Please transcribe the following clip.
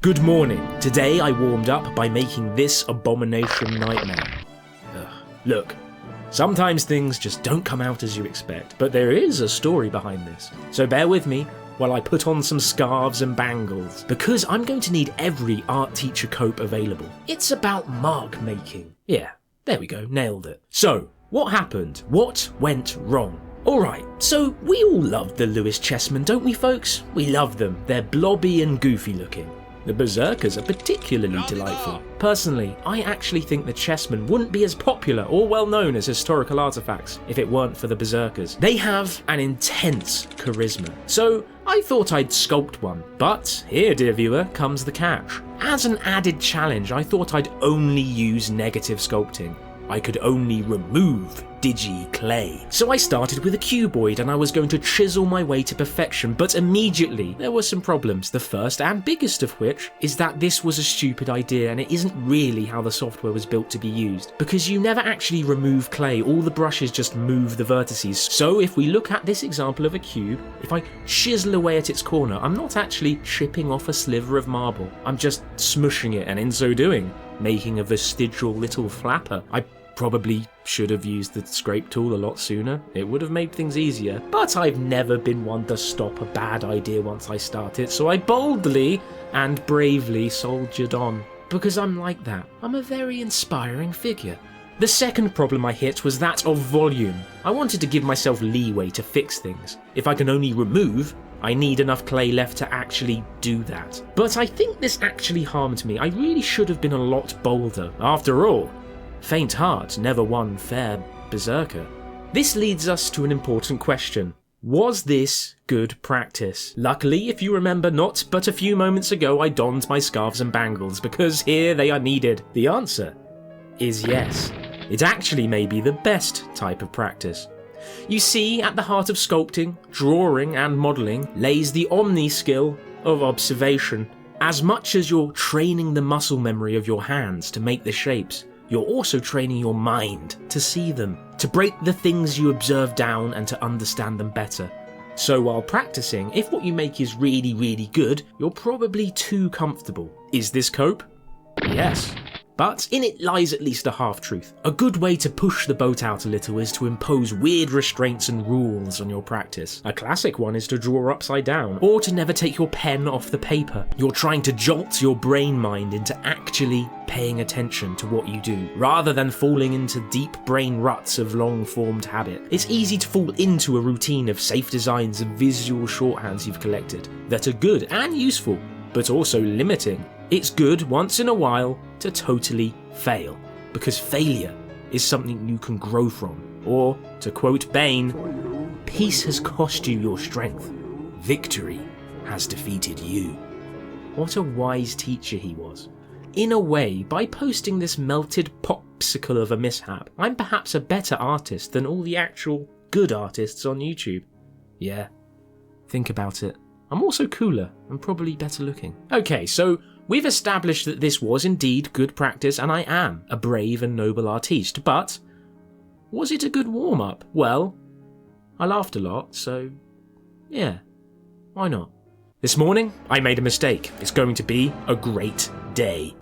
Good morning. Today I warmed up by making this abomination nightmare. Look, sometimes things just don't come out as you expect, but there is a story behind this. So bear with me while I put on some scarves and bangles, because I'm going to need every art teacher cope available. It's about mark making. Yeah, there we go, nailed it. So, what happened? What went wrong? Alright, so we all loved the Lewis Chessmen, don't we folks? We love them. They're blobby and goofy looking. The berserkers are particularly delightful. Personally, I actually think the chessmen wouldn't be as popular or well known as historical artifacts if it weren't for the berserkers. They have an intense charisma, so I thought I'd sculpt one. But here, dear viewer, comes the catch. As an added challenge, I thought I'd only use negative sculpting. I could only remove digi clay. So I started with a cuboid and I was going to chisel my way to perfection, but immediately there were some problems. The first and biggest of which is that this was a stupid idea and it isn't really how the software was built to be used, because you never actually remove clay, all the brushes just move the vertices. So if we look at this example of a cube, if I chisel away at its corner, I'm not actually chipping off a sliver of marble, I'm just smushing it, and in so doing, making a vestigial little flapper. I probably should have used the scrape tool a lot sooner. It would have made things easier, but I've never been one to stop a bad idea once I start it, so I boldly and bravely soldiered on. Because I'm like that. I'm a very inspiring figure. The second problem I hit was that of volume. I wanted to give myself leeway to fix things. If I can only remove, I need enough clay left to actually do that. But I think this actually harmed me. I really should have been a lot bolder. After all, faint heart never won fair berserker. This leads us to an important question. Was this good practice? Luckily, if you remember, not but a few moments ago I donned my scarves and bangles, because here they are needed. The answer is yes. It actually may be the best type of practice. You see, at the heart of sculpting, drawing and modelling lays the omni skill of observation. As much as you're training the muscle memory of your hands to make the shapes, you're also training your mind to see them, to break the things you observe down and to understand them better. So while practicing, if what you make is really, really good, you're probably too comfortable. Is this cope? Yes. But in it lies at least a half-truth. A good way to push the boat out a little is to impose weird restraints and rules on your practice. A classic one is to draw upside down, or to never take your pen off the paper. You're trying to jolt your brain mind into actually paying attention to what you do, rather than falling into deep brain ruts of long-formed habit. It's easy to fall into a routine of safe designs and visual shorthands you've collected that are good and useful, but also limiting. It's good once in a while to totally fail, because failure is something you can grow from. Or, to quote Bane, peace has cost you your strength, victory has defeated you. What a wise teacher he was. In a way, by posting this melted popsicle of a mishap, I'm perhaps a better artist than all the actual good artists on YouTube. Yeah, think about it. I'm also cooler and probably better looking. Okay, so we've established that this was indeed good practice and I am a brave and noble artiste, but was it a good warm-up? Well, I laughed a lot, so yeah, why not? This morning, I made a mistake. It's going to be a great day.